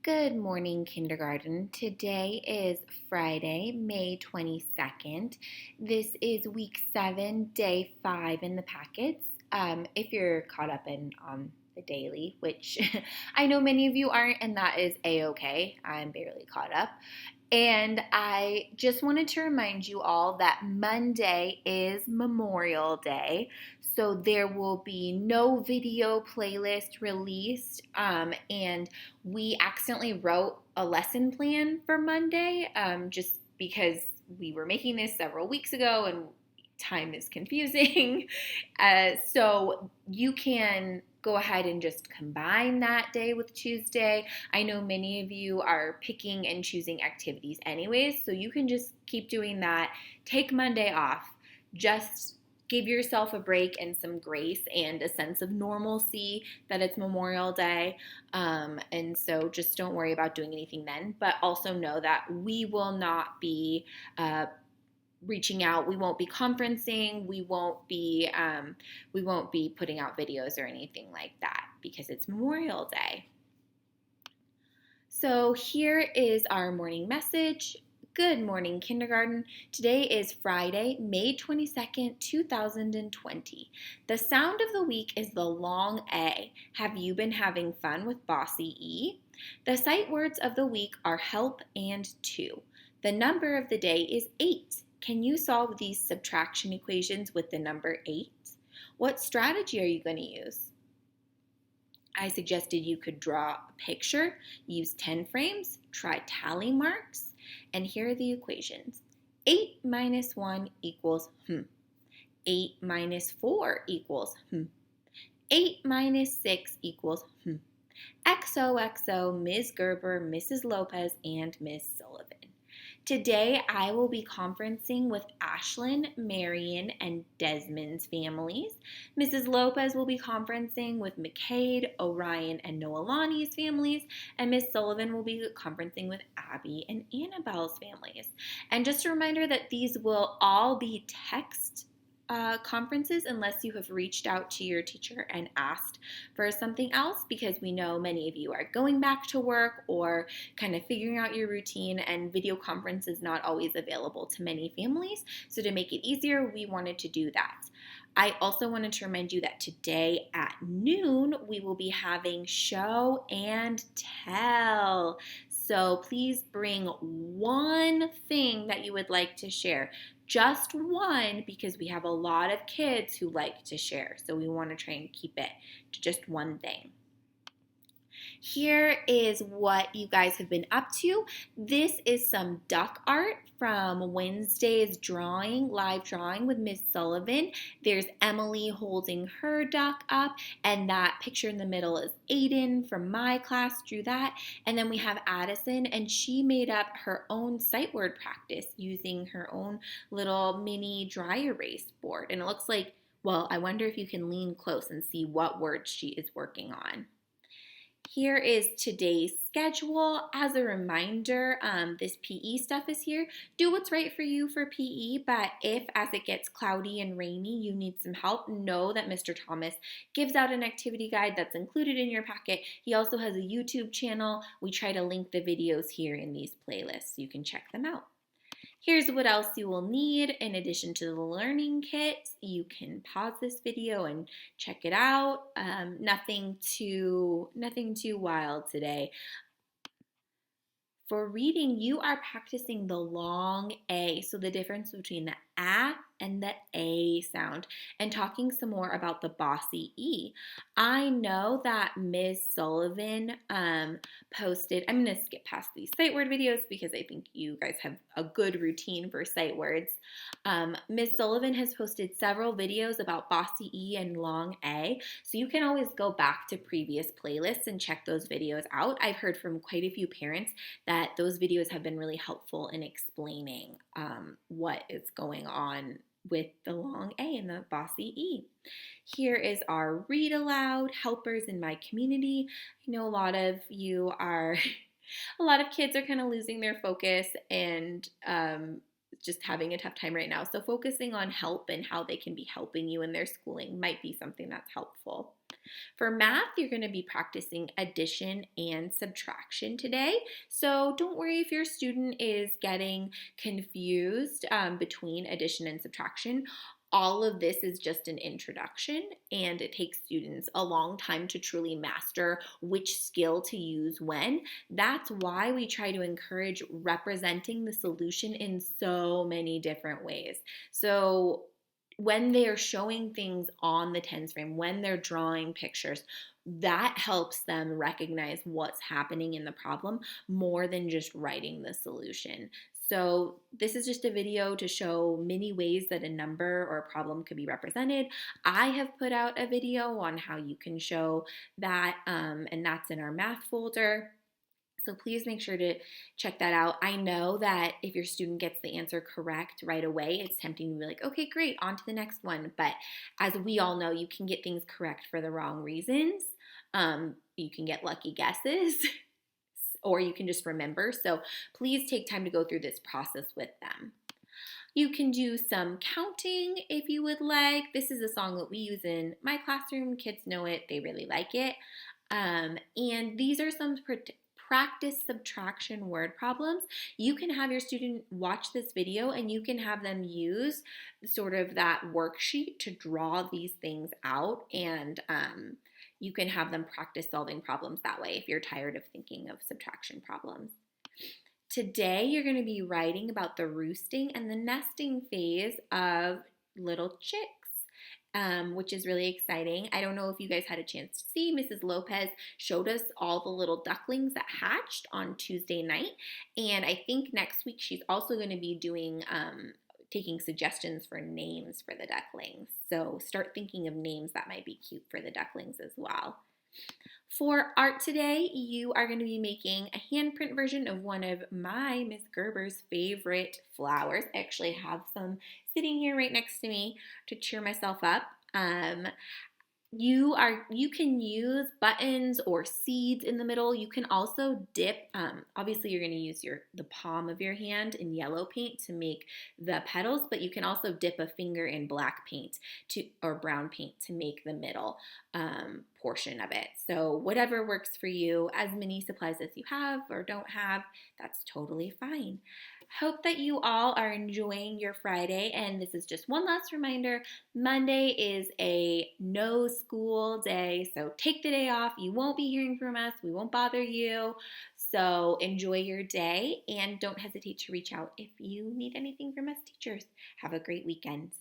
Good morning, kindergarten. Today is Friday, May 22nd. This is week 7, day 5 in the packets. If you're caught up in the daily, which I know many of you aren't, and that is a-okay. I'm barely caught up. And I just wanted to remind you all that Monday is Memorial Day. So there will be no video playlist released. And we accidentally wrote a lesson plan for Monday just because we were making this several weeks ago and time is confusing. So you can go ahead and just combine that day with Tuesday. I know many of you are picking and choosing activities anyways, so you can just keep doing that. Take Monday off. Just give yourself a break and some grace and a sense of normalcy that it's Memorial Day. And so just don't worry about doing anything then, but also know that we will not be reaching out. We won't be conferencing. We won't be putting out videos or anything like that because it's Memorial Day. So here is our morning message. Good morning, kindergarten. Today is Friday, May 22nd, 2020. The sound of the week is the long A. Have you been having fun with Bossy E? The sight words of the week are help and to. The number of the day is 8. Can you solve these subtraction equations with the number 8? What strategy are you going to use? I suggested you could draw a picture, use 10 frames, try tally marks, and here are the equations. 8 minus 1 equals 8 minus 4 equals 8 minus 6 equals XOXO, Ms. Gerber, Mrs. Lopez, and Ms. Sullivan. Today, I will be conferencing with Ashlyn, Marion, and Desmond's families. Mrs. Lopez will be conferencing with McCade, Orion, and Noelani's families, and Ms. Sullivan will be conferencing with Abby and Annabelle's families. And just a reminder that these will all be text conferences unless you have reached out to your teacher and asked for something else, because we know many of you are going back to work or kind of figuring out your routine, and video conference is not always available to many families. So to make it easier, we wanted to do that. I also wanted to remind you that today at noon, we will be having show and tell. So please bring one thing that you would like to share. Just one, because we have a lot of kids who like to share. So we want to try and keep it to just one thing. Here is what you guys have been up to. This is some duck art from Wednesday's live drawing with Miss Sullivan. There's Emily holding her duck up, and that picture in the middle is Aiden from my class, drew that. And then we have Addison, and she made up her own sight word practice using her own little mini dry erase board. And it looks like, well, I wonder if you can lean close and see what words she is working on. Here is today's schedule. As a reminder, this PE stuff is here. Do what's right for you for PE, but if as it gets cloudy and rainy, you need some help, know that Mr. Thomas gives out an activity guide that's included in your packet. He also has a YouTube channel. We try to link the videos here in these playlists so you can check them out. Here's what else you will need in addition to the learning kit. You can pause this video and check it out. Nothing too wild today. For reading, you are practicing the long A, so the difference between the A and the A sound, and talking some more about the bossy E. I know that Ms. Sullivan posted, I'm going to skip past these sight word videos because I think you guys have a good routine for sight words. Ms. Sullivan has posted several videos about bossy E and long A, so you can always go back to previous playlists and check those videos out. I've heard from quite a few parents that those videos have been really helpful in explaining what is going on with the long A and the bossy E. Here is our read aloud helpers in my community. I know a lot of kids are kind of losing their focus and just having a tough time right now. So focusing on help and how they can be helping you in their schooling might be something that's helpful. For math, you're going to be practicing addition and subtraction today. So don't worry if your student is getting confused between addition and subtraction. All of this is just an introduction, and it takes students a long time to truly master which skill to use when. That's why we try to encourage representing the solution in so many different ways. So when they're showing things on the tens frame, when they're drawing pictures, that helps them recognize what's happening in the problem more than just writing the solution. So this is just a video to show many ways that a number or a problem could be represented. I have put out a video on how you can show that, and that's in our math folder. So please make sure to check that out. I know that if your student gets the answer correct right away, it's tempting to be like, okay, great, on to the next one. But as we all know, you can get things correct for the wrong reasons. You can get lucky guesses or you can just remember. So please take time to go through this process with them. You can do some counting if you would like. This is a song that we use in my classroom. Kids know it. They really like it. And these are some practice subtraction word problems. You can have your student watch this video and you can have them use sort of that worksheet to draw these things out, and you can have them practice solving problems that way if you're tired of thinking of subtraction problems. Today, you're going to be writing about the roosting and the nesting phase of little chicks. Which is really exciting. I don't know if you guys had a chance to see, Mrs. Lopez showed us all the little ducklings that hatched on Tuesday night, and I think next week she's also going to be doing taking suggestions for names for the ducklings. So start thinking of names that might be cute for the ducklings as well. For art today, you are going to be making a handprint version of one of my Miss Gerber's favorite flowers. I actually have some sitting here right next to me to cheer myself up. You can use buttons or seeds in the middle. You can also dip, obviously you're going to use the palm of your hand in yellow paint to make the petals, but you can also dip a finger in black paint or brown paint to make the middle portion of it. So whatever works for you, as many supplies as you have or don't have, that's totally fine. Hope that you all are enjoying your Friday, and this is just one last reminder, Monday is a no school day, so take the day off. You won't be hearing from us. We won't bother you. So enjoy your day, and don't hesitate to reach out if you need anything from us teachers. Have a great weekend.